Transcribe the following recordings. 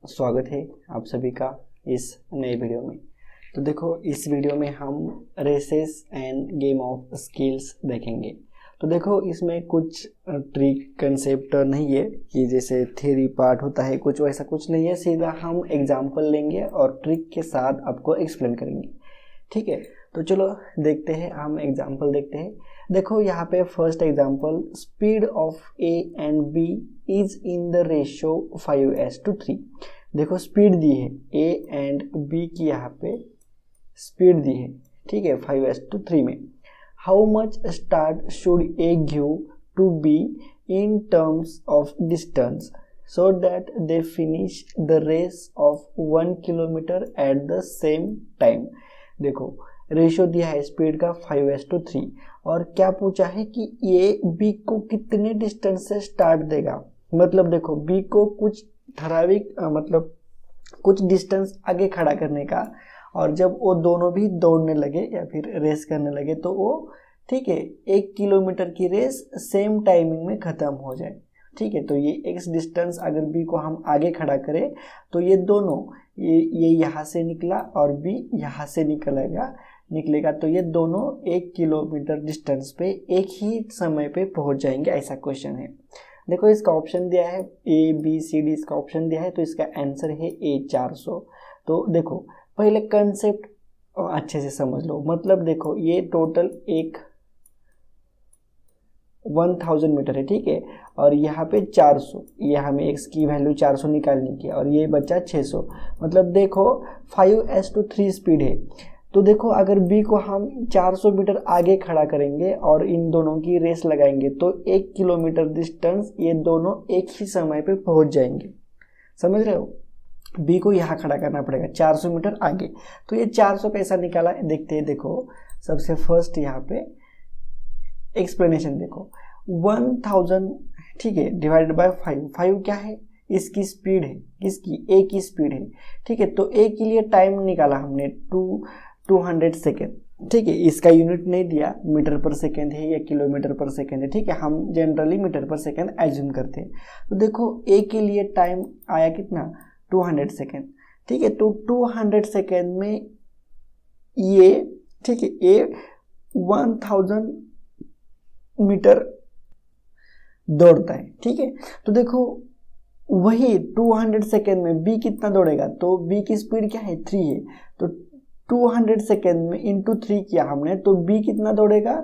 स्वागत है आप सभी का इस नए वीडियो में। तो देखो, इस वीडियो में हम races and game of skills देखेंगे। तो देखो, इसमें कुछ ट्रिक कंसेप्ट नहीं है कि जैसे थ्योरी पार्ट होता है, कुछ वैसा कुछ नहीं है। सीधा हम एग्जांपल लेंगे और ट्रिक के साथ आपको एक्सप्लेन करेंगे, ठीक है। तो चलो देखते हैं, हम एग्जांपल देखते हैं। देखो यहाँ पे first example, speed of A and B is in the ratio 5:3। देखो स्पीड दी है, ए एंड बी की यहाँ पे स्पीड दी है, ठीक है, 5:3 में। How much start should A give to B in terms of distance so that they finish the race of 1 kilometre at the same time। देखो रेशियो दिया है स्पीड का 5:3 और क्या पूछा है कि ये बी को कितने डिस्टेंस से स्टार्ट देगा। मतलब देखो बी को कुछ ठराविक मतलब कुछ डिस्टेंस आगे खड़ा करने का, और जब वो दोनों भी दौड़ने लगे या फिर रेस करने लगे तो वो, ठीक है, 1 किलोमीटर की रेस सेम टाइमिंग में ख़त्म हो जाए, ठीक है। तो ये एक्स डिस्टेंस अगर बी को हम आगे खड़ा करें तो ये दोनों, ये यहाँ से निकला और बी यहाँ से निकलेगा तो ये दोनों 1 किलोमीटर डिस्टेंस पे एक ही समय पे पहुँच जाएंगे, ऐसा क्वेश्चन है। देखो इसका ऑप्शन दिया है ए बी सी डी, इसका ऑप्शन दिया है तो इसका आंसर है ए 400। तो देखो पहले कंसेप्ट अच्छे से समझ लो। मतलब देखो ये टोटल एक 1000 मीटर है, ठीक है, और यहाँ पे 400, ये हमें x की वैल्यू 400 निकालनी की और ये बचा 600। मतलब देखो 5:3 स्पीड है। तो देखो अगर b को हम 400 मीटर आगे खड़ा करेंगे और इन दोनों की रेस लगाएंगे तो 1 किलोमीटर डिस्टेंस ये दोनों एक ही समय पे पहुंच जाएंगे। समझ रहे हो? b को यहाँ खड़ा करना पड़ेगा 400 मीटर आगे। तो ये 400 कैसा निकाला देखते हैं। देखो सबसे फर्स्ट यहाँ पे एक्सप्लेनेशन देखो, 1000, ठीक है, डिवाइडेड बाय 5 क्या है, इसकी स्पीड है, किसकी, ए की स्पीड है, ठीक है। तो ए के लिए टाइम निकाला हमने 200 सेकेंड, ठीक है। इसका यूनिट नहीं दिया, मीटर पर सेकेंड है या किलोमीटर पर सेकेंड है, ठीक है, हम जनरली मीटर पर सेकेंड एज्यूम करते हैं। तो देखो ए के लिए टाइम आया कितना, 200 सेकेंड, ठीक है। तो 200 सेकेंड में ये, ठीक है, ए 1000 मीटर दौड़ता है, ठीक है। तो देखो वही 200 सेकेंड में बी कितना दौड़ेगा, तो बी की स्पीड क्या है, 3 है। तो 200 सेकेंड में इंटू 3 किया हमने तो बी कितना दौड़ेगा,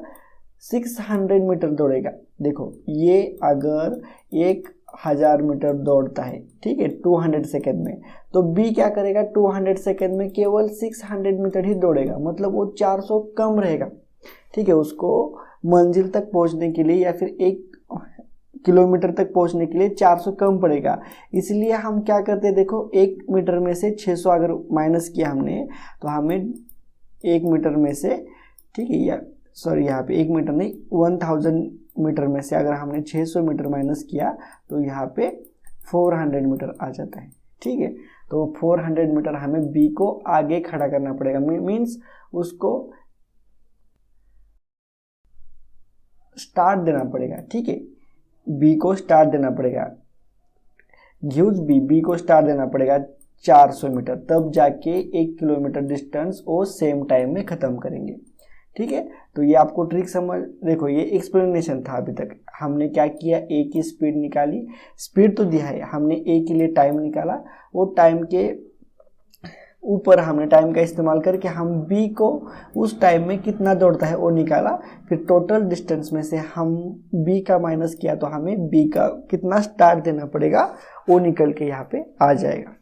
600 मीटर दौड़ेगा। देखो ये अगर 1000 मीटर दौड़ता है, ठीक है, 200 सेकेंड में, तो बी क्या करेगा, 200 सेकेंड में केवल 600 मीटर ही दौड़ेगा। मतलब वो 400 कम रहेगा, ठीक है। उसको मंजिल तक पहुंचने के लिए या फिर 1 किलोमीटर तक पहुंचने के लिए 400 कम पड़ेगा। इसलिए हम क्या करते हैं, देखो 1 मीटर में से 600 अगर माइनस किया हमने तो हमें 1 मीटर में से, ठीक है, या सॉरी यहाँ पे 1 मीटर नहीं, 1000 मीटर में से अगर हमने 600 मीटर माइनस किया तो यहाँ पे 400 मीटर आ जाता है, ठीक है। तो 400 मीटर हमें बी को आगे खड़ा करना पड़ेगा, मीन्स उसको स्टार्ट देना पड़ेगा, ठीक है। बी को स्टार्ट देना पड़ेगा, गिव्स बी को स्टार्ट देना पड़ेगा 400 मीटर, तब जाके 1 किलोमीटर डिस्टेंस वो सेम टाइम में ख़त्म करेंगे, ठीक है। तो ये आपको ट्रिक समझ, देखो ये एक्सप्लेनेशन था। अभी तक हमने क्या किया, ए की स्पीड निकाली, स्पीड तो दिया है, हमने ए के लिए टाइम निकाला, वो टाइम के ऊपर हमने टाइम का इस्तेमाल करके हम बी को उस टाइम में कितना दौड़ता है वो निकाला। फिर टोटल डिस्टेंस में से हम बी का माइनस किया तो हमें बी का कितना स्टार्ट देना पड़ेगा वो निकल के यहाँ पे आ जाएगा।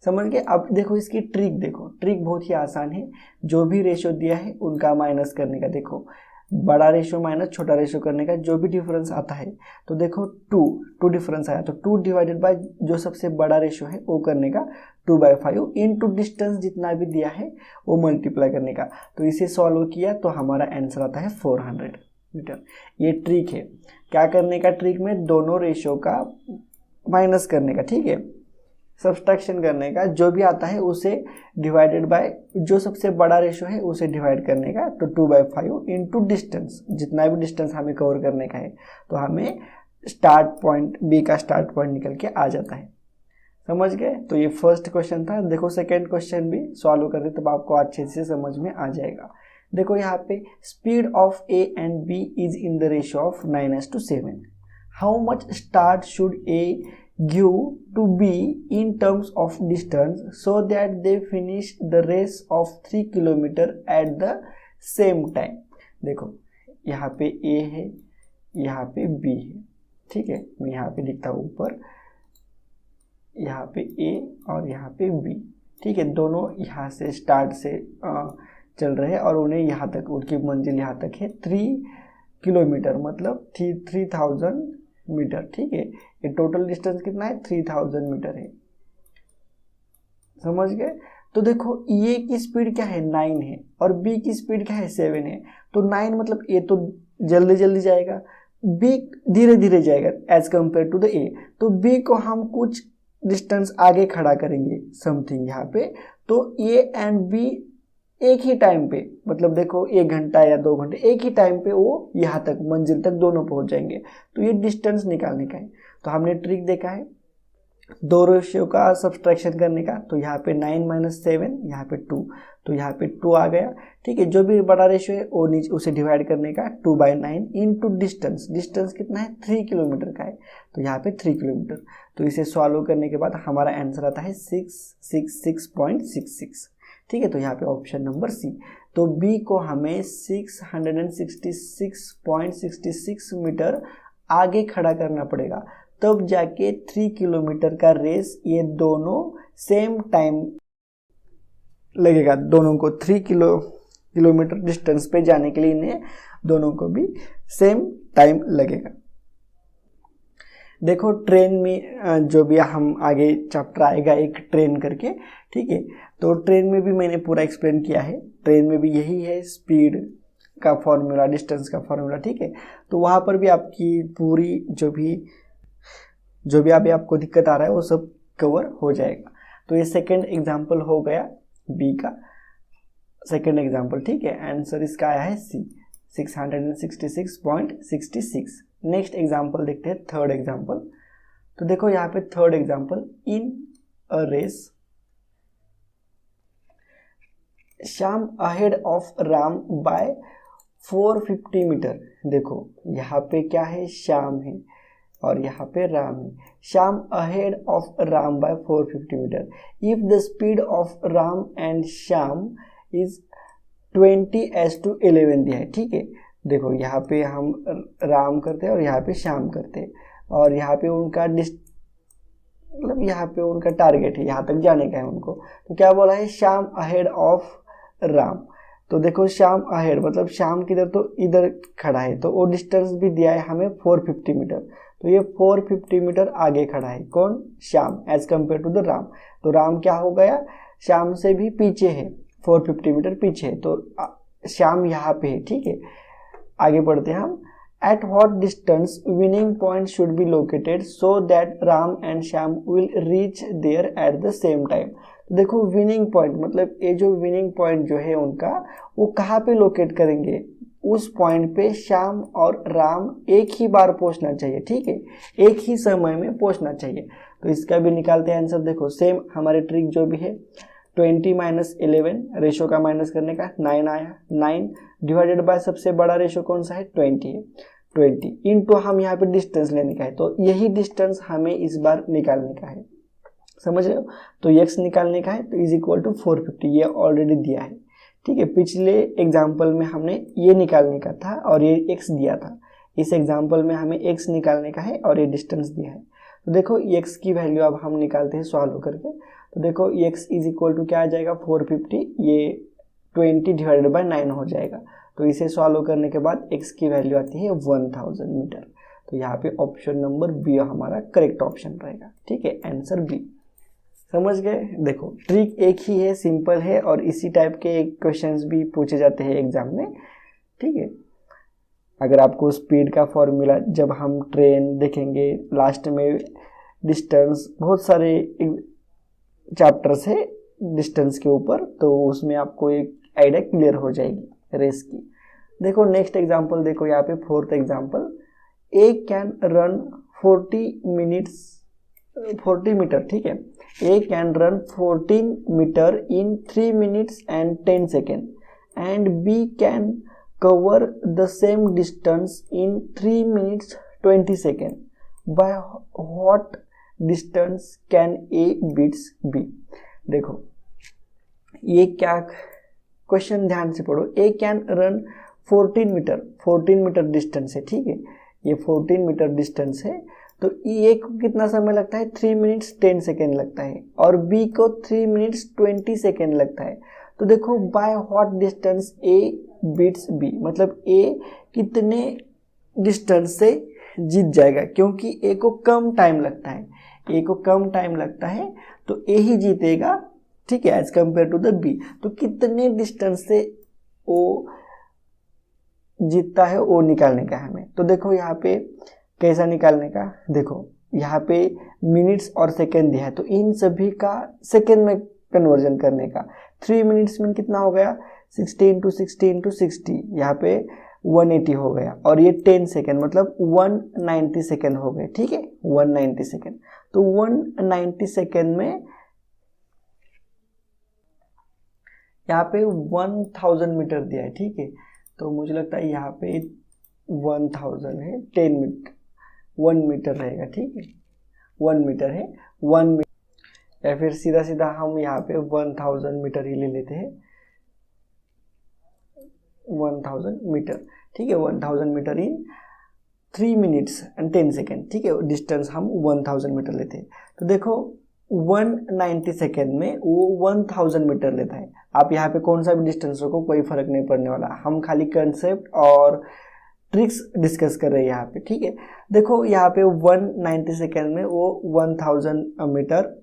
समझ गए? अब देखो इसकी ट्रिक, देखो ट्रिक बहुत ही आसान है। जो भी रेशियो दिया है उनका माइनस करने का, देखो बड़ा रेशियो माइनस छोटा रेशियो करने का जो भी डिफरेंस आता है, तो देखो 2 डिफरेंस आया तो 2 डिवाइडेड बाय जो सबसे बड़ा रेशियो है वो करने का 2/5 इनटू डिस्टेंस जितना भी दिया है वो मल्टीप्लाई करने का। तो इसे सॉल्व किया तो हमारा आंसर आता है 400 मीटर। ये ट्रिक है, क्या करने का, ट्रिक में दोनों रेशियो का माइनस करने का, ठीक है, सब्सट्रैक्शन करने का, जो भी आता है उसे डिवाइडेड बाय जो सबसे बड़ा रेशियो है उसे डिवाइड करने का। तो 2/5 इनटू डिस्टेंस, जितना भी डिस्टेंस हमें कवर करने का है, तो हमें स्टार्ट पॉइंट बी का स्टार्ट पॉइंट निकल के आ जाता है। समझ गए? तो ये फर्स्ट क्वेश्चन था। देखो सेकेंड क्वेश्चन भी सॉल्व करते तब आपको अच्छे से समझ में आ जाएगा। देखो यहाँ पे speed of A and B is in the ratio of 9:7। How much start should A give to B in terms of distance so that they finish the race of 3 kilometre at the same time. देखो यहाँ पे ए है, यहाँ पे B है, ठीक है। मैं यहाँ पे लिखता हूँ ऊपर, यहाँ पे ए और यहाँ पे बी, ठीक है। दोनों यहाँ से स्टार्ट से चल रहे हैं और उन्हें यहाँ तक, उनकी मंजिल यहाँ तक है 3 किलोमीटर, मतलब 3000 मीटर, ठीक है। ये टोटल डिस्टेंस कितना है? 3000 मीटर है। समझ गए? तो देखो ए की स्पीड क्या है? 9 है और बी की स्पीड क्या है? 7 है। तो 9 मतलब ए तो जल्दी जल्दी जाएगा, बी धीरे धीरे जाएगा as compare to the A. तो बी को हम कुछ डिस्टेंस आगे खड़ा करेंगे समथिंग यहाँ पे, तो ए एंड बी एक ही टाइम पे, मतलब देखो 1 घंटा या 2 घंटे, एक ही टाइम पे वो यहाँ तक मंजिल तक दोनों पहुँच जाएंगे। तो ये डिस्टेंस निकालने का है। तो हमने ट्रिक देखा है दो रेशियो का सब्सट्रैक्शन करने का। तो यहाँ पे 9 - 7, यहाँ पे 2, तो यहाँ पे 2 आ गया, ठीक है। जो भी बड़ा रेशियो है वो नीचे उसे डिवाइड करने का 2/9 इंटू डिस्टेंस। डिस्टेंस कितना है? 3 किलोमीटर का है, तो यहाँ पे 3 किलोमीटर। तो इसे सॉल्व करने के बाद हमारा आंसर आता है 666.66, ठीक है। तो यहाँ पे ऑप्शन नंबर सी। तो बी को हमें 666.66 मीटर आगे खड़ा करना पड़ेगा, तब जाके 3 किलोमीटर का रेस ये दोनों सेम टाइम लगेगा। दोनों को 3 किलोमीटर डिस्टेंस पे जाने के लिए इन्हें दोनों को भी सेम टाइम लगेगा। देखो ट्रेन में जो भी हम आगे चैप्टर आएगा एक ट्रेन करके, ठीक है। तो ट्रेन में भी मैंने पूरा एक्सप्लेन किया है। ट्रेन में भी यही है स्पीड का फॉर्मूला, डिस्टेंस का फॉर्मूला, ठीक है। तो वहाँ पर भी आपकी पूरी जो भी अभी आपको दिक्कत आ रहा है वो सब कवर हो जाएगा। तो ये सेकंड एग्जाम्पल हो गया बी का सेकंड एग्जाम्पल, ठीक है। आंसर इसका आया है सी, 666.66। नेक्स्ट एग्जाम्पल देखते हैं, थर्ड एग्जाम्पल। तो देखो यहाँ पे third example, in a race Shyam ahead of Ram by 450 metre. देखो यहाँ पे क्या है? श्याम है और यहाँ पे राम है। Shyam ahead of Ram by 450 metre. If the speed of Ram and Shyam is 20:11 दिया है, ठीक है। देखो यहाँ पे हम राम करते हैं और यहाँ पे श्याम करते हैं, और यहाँ पे उनका मतलब यहाँ पे उनका टारगेट है, यहाँ तक जाने का है उनको। तो क्या बोला है? Shyam ahead of Ram. तो देखो श्याम अहेड मतलब श्याम किधर? तो इधर खड़ा है, तो वो डिस्टेंस भी दिया है हमें 450 मीटर। तो ये 450 मीटर आगे खड़ा है, कौन? Shyam, as compare to the Ram. तो राम क्या हो गया? श्याम से भी पीछे है, 450 मीटर पीछे है। तो श्याम यहाँ पे है, ठीक है। आगे बढ़ते हैं हम। At what distance winning point should be located so that Ram and Shyam will reach there at the same time. देखो विनिंग पॉइंट मतलब ये जो विनिंग पॉइंट जो है उनका, वो कहाँ पे लोकेट करेंगे? उस पॉइंट पे श्याम और राम एक ही बार पहुंचना चाहिए, ठीक है। एक ही समय में पहुंचना चाहिए। तो इसका भी निकालते हैं आंसर। देखो सेम हमारे ट्रिक जो भी है, 20 - 11 रेशो का माइनस करने का 9 आया। 9 डिवाइडेड बाय सबसे बड़ा रेशो कौन सा है? 20 है। 20 इंटू हम यहाँ पे डिस्टेंस लेने का है, तो यही डिस्टेंस हमें इस बार निकालने का है। समझ रहे हो? तो x निकालने का है, तो इज इक्वल टू 450, ये ऑलरेडी दिया है, ठीक है। पिछले एग्जाम्पल में हमने ये निकालने का था और ये x दिया था। इस एग्जाम्पल में हमें x निकालने का है और ये डिस्टेंस दिया है। तो देखो x की वैल्यू अब हम निकालते हैं सॉल्व करके। तो देखो x इज इक्वल टू क्या आ जाएगा? 450, ये 20 डिवाइडेड बाय 9 हो जाएगा। तो इसे सॉल्व करने के बाद x की वैल्यू आती है 1000 मीटर। तो यहाँ पे ऑप्शन नंबर बी हमारा करेक्ट ऑप्शन रहेगा, ठीक है। Answer B. समझ गए? देखो ट्रिक एक ही है, सिंपल है, और इसी टाइप के क्वेश्चंस भी पूछे जाते हैं एग्जाम में, ठीक है। अगर आपको स्पीड का फॉर्मूला, जब हम ट्रेन देखेंगे लास्ट में डिस्टेंस, बहुत सारे चैप्टर्स है डिस्टेंस के ऊपर, तो उसमें आपको एक आइडिया क्लियर हो जाएगी रेस की। देखो नेक्स्ट एग्जांपल देखो यहाँ पे fourth example, A can run 40 metre, ठीक है। A can run 14 meter in 3 minutes and 10 seconds and B can cover the same distance in 3 minutes 20 seconds. By what distance can A beats B? देखो ये क्या question, ध्यान से पढ़ो। A can run 14 metre distance है, ठीक है, ये 14 मीटर डिस्टेंस है, तो ए को कितना समय लगता है, 3 मिनट्स 10 सेकेंड लगता है, और बी को 3 मिनट्स 20 सेकेंड लगता है। तो देखो by what distance A beats B, मतलब ए कितने डिस्टेंस से जीत जाएगा, क्योंकि ए को कम टाइम लगता है, ए को कम टाइम लगता है तो ए ही जीतेगा, ठीक है, as compare to the B. तो कितने डिस्टेंस से ओ जीतता है वो निकालने का हमें। तो देखो यहाँ पे कैसा निकालने का, देखो यहाँ पे मिनट्स और सेकेंड दिया है, तो इन सभी का सेकेंड में कन्वर्जन करने का। 3 मिनट्स में कितना हो गया, 60 इंटू 60 इंटू 60, यहाँ पे 180 हो गया, और ये 10 सेकेंड मतलब 190 सेकेंड हो गए, ठीक है, 190 सेकेंड। तो 190 सेकेंड में यहाँ पे 1000 मीटर दिया है, ठीक है, तो मुझे लगता है यहाँ पे 1000 है, 10 मीटर 1 मीटर रहेगा, ठीक है, 1 मीटर है, 1 मीटर, या फिर सीधा सीधा हम यहाँ पे 1000 मीटर ही ले लेते हैं, 1000 मीटर, ठीक है, 1000 metre in 3 minutes and 10 second, ठीक है, डिस्टेंस हम 1000 मीटर लेते हैं। तो देखो 190 सेकेंड में वो 1000 मीटर लेता है। आप यहाँ पे कौन सा भी डिस्टेंस रखो कोई फर्क नहीं पड़ने वाला, हम खाली कंसेप्ट और ट्रिक्स डिस्कस कर रहे हैं यहाँ पे, ठीक है। देखो यहाँ पे 190 सेकेंड में वो 1000 मीटर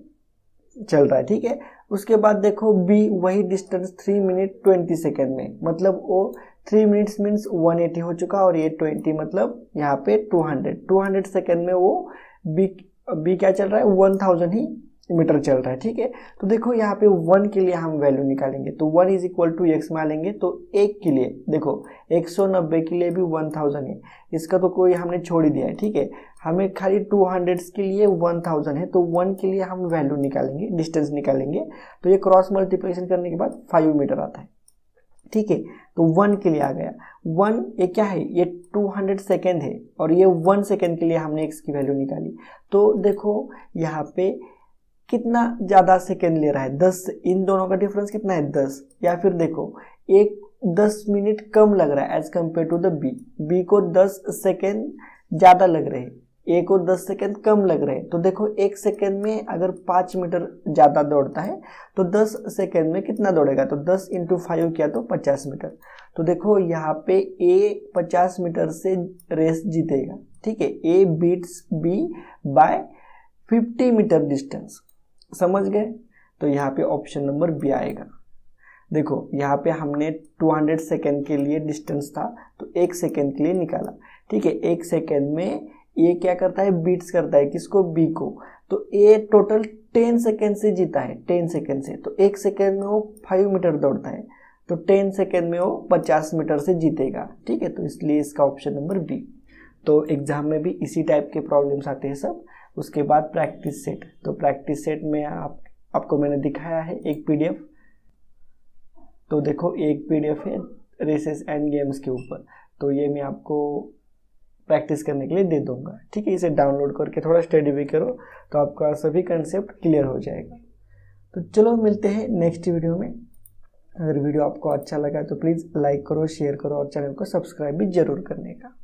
चल रहा है, ठीक है। उसके बाद देखो बी वही डिस्टेंस 3 मिनट 20 सेकेंड में, मतलब वो 3 मिनट्स मीन्स 180 हो चुका, और ये 20 मतलब यहाँ पे 200 सेकेंड में वो बी क्या चल रहा है, 1000 ही मीटर चल रहा है, ठीक है। तो देखो यहाँ पे 1 के लिए हम वैल्यू निकालेंगे, तो 1 इज इक्वल टू एक्स मानेंगे, तो 1 के लिए देखो 190 के लिए भी 1000 है, इसका तो कोई हमने छोड़ ही दिया है, ठीक है, हमें खाली 200 के लिए 1000 है, तो 1 के लिए हम वैल्यू निकालेंगे, डिस्टेंस निकालेंगे, तो ये क्रॉस मल्टीप्लिकेशन करने के बाद 5 मीटर आता है, ठीक है। तो 1 के लिए आ गया, 1 ये क्या है, ये 200 सेकेंड है, और ये 1 सेकेंड के लिए हमने एक्स की वैल्यू निकाली। तो देखो यहाँ पे कितना ज़्यादा सेकेंड ले रहा है, 10, इन दोनों का डिफरेंस कितना है, 10, या फिर देखो एक 10 मिनट कम लग रहा है as compare to the B को 10 सेकेंड ज़्यादा लग रहे हैं, ए को 10 सेकेंड कम लग रहे हैं। तो देखो 1 सेकेंड में अगर 5 मीटर ज़्यादा दौड़ता है तो 10 सेकेंड में कितना दौड़ेगा, तो 10 इंटू 5 किया तो 50 मीटर। तो देखो यहाँ पे ए 50 मीटर से रेस जीतेगा, ठीक है, A beats B by 50 metre distance, समझ गए। तो यहाँ पे ऑप्शन नंबर बी आएगा। देखो यहाँ पे हमने 200 सेकेंड के लिए डिस्टेंस था तो 1 सेकेंड के लिए निकाला, ठीक है, 1 सेकेंड में ये क्या करता है, बीट्स करता है किसको, बी को, तो ए टोटल 10 सेकेंड से जीता है, 10 सेकेंड से, तो 1 सेकेंड में वो 5 मीटर दौड़ता है, तो 10 सेकेंड में वो 50 मीटर से जीतेगा, ठीक है, तो इसलिए इसका ऑप्शन नंबर बी। तो एग्जाम में भी इसी टाइप के प्रॉब्लम्स आते हैं सब। उसके बाद प्रैक्टिस सेट, तो प्रैक्टिस सेट में आपको मैंने दिखाया है एक पीडीएफ, तो देखो एक पीडीएफ है रेसेस एंड गेम्स के ऊपर, तो ये मैं आपको प्रैक्टिस करने के लिए दे दूंगा, ठीक है, इसे डाउनलोड करके थोड़ा स्टडी भी करो तो आपका सभी कंसेप्ट क्लियर हो जाएगा। तो चलो मिलते हैं नेक्स्ट वीडियो में। अगर वीडियो आपको अच्छा लगा तो प्लीज़ लाइक करो, शेयर करो और चैनल को सब्सक्राइब भी जरूर करने का।